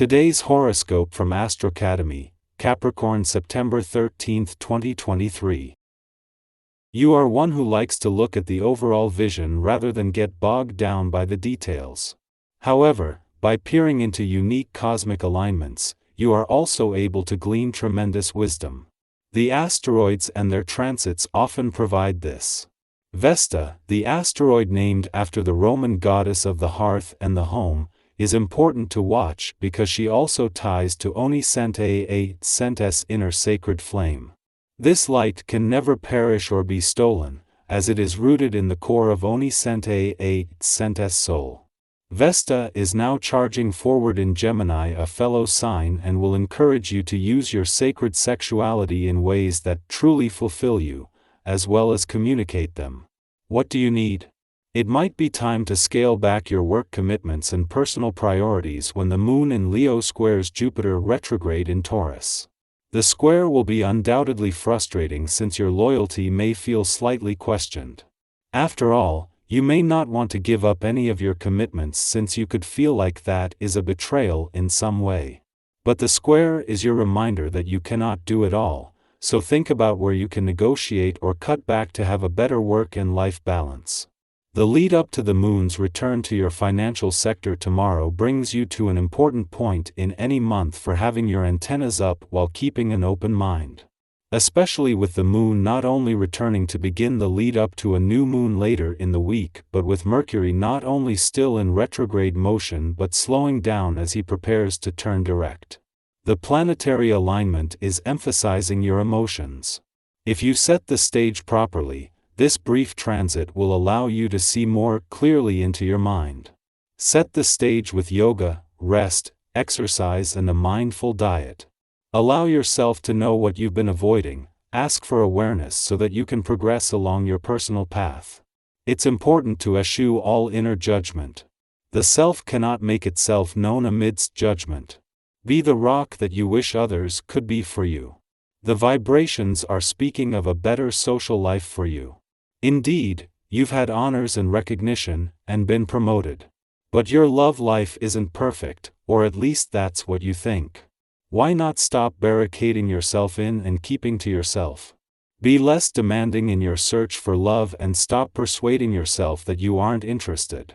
Today's horoscope from Astrocademy, Capricorn, September 13, 2023. You are one who likes to look at the overall vision rather than get bogged down by the details. However, by peering into unique cosmic alignments, you are also able to glean tremendous wisdom. The asteroids and their transits often provide this. Vesta, the asteroid named after the Roman goddess of the hearth and the home, is important to watch because she also ties to Centa's inner sacred flame. This light can never perish or be stolen, as it is rooted in the core of Centa's soul. Vesta is now charging forward in Gemini, a fellow sign, and will encourage you to use your sacred sexuality in ways that truly fulfill you, as well as communicate them. What do you need? It might be time to scale back your work commitments and personal priorities when the Moon in Leo squares Jupiter retrograde in Taurus. The square will be undoubtedly frustrating since your loyalty may feel slightly questioned. After all, you may not want to give up any of your commitments since you could feel like that is a betrayal in some way. But the square is your reminder that you cannot do it all, so think about where you can negotiate or cut back to have a better work and life balance. The lead up to the Moon's return to your financial sector tomorrow brings you to an important point in any month for having your antennas up while keeping an open mind. Especially with the Moon not only returning to begin the lead up to a new moon later in the week, but with Mercury not only still in retrograde motion but slowing down as he prepares to turn direct. The planetary alignment is emphasizing your emotions. If you set the stage properly, this brief transit will allow you to see more clearly into your mind. Set the stage with yoga, rest, exercise, and a mindful diet. Allow yourself to know what you've been avoiding, ask for awareness so that you can progress along your personal path. It's important to eschew all inner judgment. The self cannot make itself known amidst judgment. Be the rock that you wish others could be for you. The vibrations are speaking of a better social life for you. Indeed, you've had honors and recognition, and been promoted. But your love life isn't perfect, or at least that's what you think. Why not stop barricading yourself in and keeping to yourself? Be less demanding in your search for love and stop persuading yourself that you aren't interested.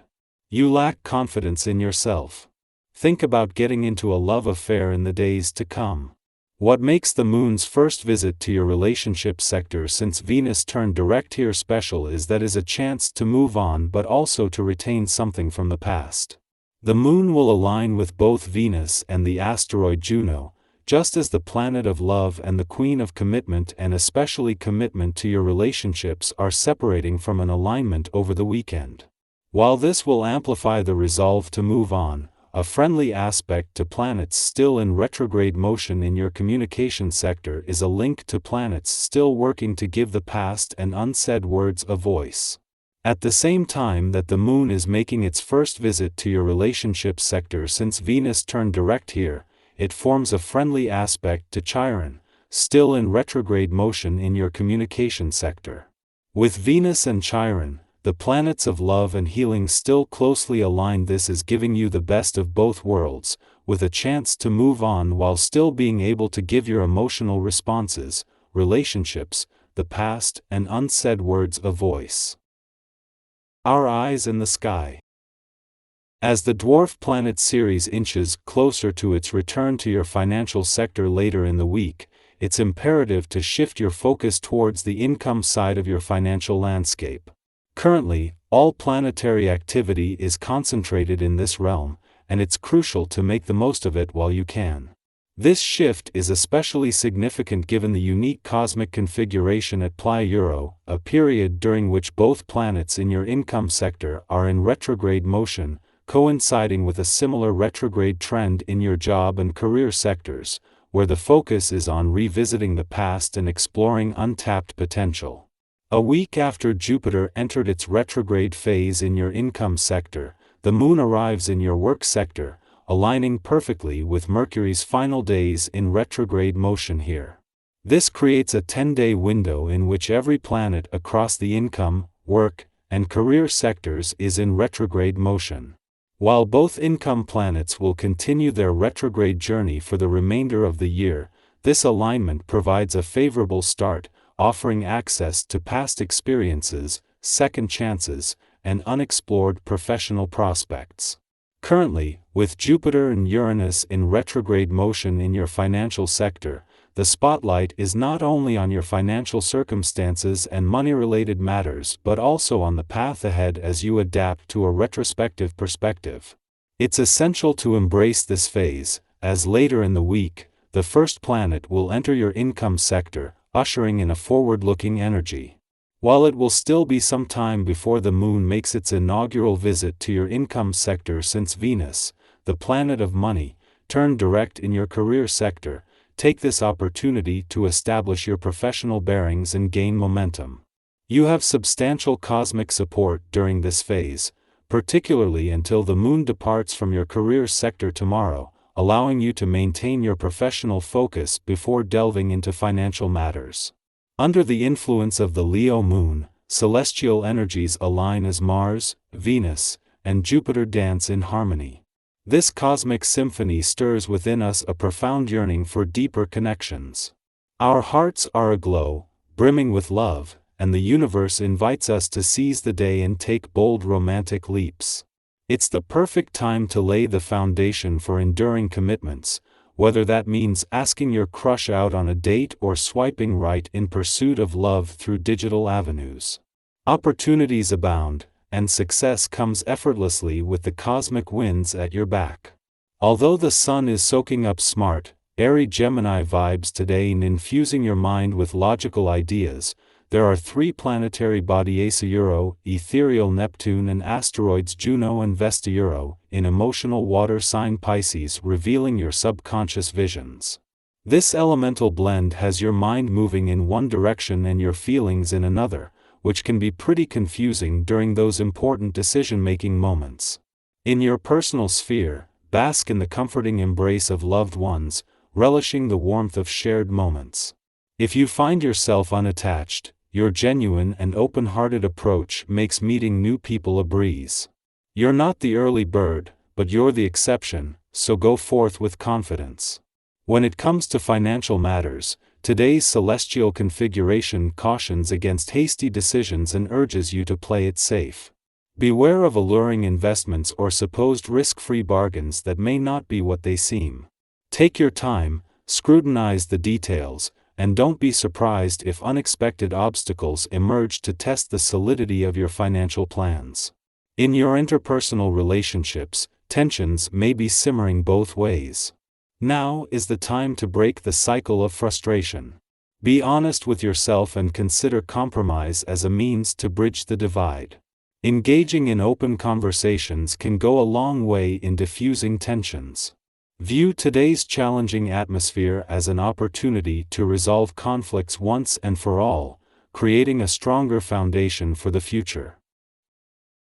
You lack confidence in yourself. Think about getting into a love affair in the days to come. What makes the Moon's first visit to your relationship sector since Venus turned direct here special is that it is a chance to move on but also to retain something from the past. The Moon will align with both Venus and the asteroid Juno, just as the planet of love and the queen of commitment and especially commitment to your relationships are separating from an alignment over the weekend. While this will amplify the resolve to move on, a friendly aspect to planets still in retrograde motion in your communication sector is a link to planets still working to give the past and unsaid words a voice. At the same time that the Moon is making its first visit to your relationship sector since Venus turned direct here, it forms a friendly aspect to Chiron, still in retrograde motion in your communication sector. With Venus and Chiron, the planets of love and healing still closely aligned, this is giving you the best of both worlds, with a chance to move on while still being able to give your emotional responses, relationships, the past, and unsaid words a voice. Our eyes in the sky. As the dwarf planet Ceres inches closer to its return to your financial sector later in the week, it's imperative to shift your focus towards the income side of your financial landscape. Currently, all planetary activity is concentrated in this realm, and it's crucial to make the most of it while you can. This shift is especially significant given the unique cosmic configuration at Pi Euro, a period during which both planets in your income sector are in retrograde motion, coinciding with a similar retrograde trend in your job and career sectors, where the focus is on revisiting the past and exploring untapped potential. A week after Jupiter entered its retrograde phase in your income sector, the Moon arrives in your work sector, aligning perfectly with Mercury's final days in retrograde motion here. This creates a 10-day window in which every planet across the income, work, and career sectors is in retrograde motion. While both income planets will continue their retrograde journey for the remainder of the year, this alignment provides a favorable start, offering access to past experiences, second chances, and unexplored professional prospects. Currently, with Jupiter and Uranus in retrograde motion in your financial sector, the spotlight is not only on your financial circumstances and money-related matters but also on the path ahead as you adapt to a retrospective perspective. It's essential to embrace this phase, as later in the week, the first planet will enter your income sector, ushering in a forward-looking energy. While it will still be some time before the Moon makes its inaugural visit to your income sector since Venus, the planet of money, turned direct in your career sector, take this opportunity to establish your professional bearings and gain momentum. You have substantial cosmic support during this phase, particularly until the Moon departs from your career sector tomorrow, allowing you to maintain your professional focus before delving into financial matters. Under the influence of the Leo Moon, celestial energies align as Mars, Venus, and Jupiter dance in harmony. This cosmic symphony stirs within us a profound yearning for deeper connections. Our hearts are aglow, brimming with love, and the universe invites us to seize the day and take bold romantic leaps. It's the perfect time to lay the foundation for enduring commitments, whether that means asking your crush out on a date or swiping right in pursuit of love through digital avenues. Opportunities abound, and success comes effortlessly with the cosmic winds at your back. Although the sun is soaking up smart, airy Gemini vibes today and infusing your mind with logical ideas, there are three planetary bodies Euro, ethereal Neptune and asteroids Juno and Vesta Euro, in emotional water sign Pisces revealing your subconscious visions. This elemental blend has your mind moving in one direction and your feelings in another, which can be pretty confusing during those important decision-making moments. In your personal sphere, bask in the comforting embrace of loved ones, relishing the warmth of shared moments. If you find yourself unattached, your genuine and open-hearted approach makes meeting new people a breeze. You're not the early bird, but you're the exception, so go forth with confidence. When it comes to financial matters, today's celestial configuration cautions against hasty decisions and urges you to play it safe. Beware of alluring investments or supposed risk-free bargains that may not be what they seem. Take your time, scrutinize the details, and don't be surprised if unexpected obstacles emerge to test the solidity of your financial plans. In your interpersonal relationships, tensions may be simmering both ways. Now is the time to break the cycle of frustration. Be honest with yourself and consider compromise as a means to bridge the divide. Engaging in open conversations can go a long way in diffusing tensions. View today's challenging atmosphere as an opportunity to resolve conflicts once and for all, creating a stronger foundation for the future.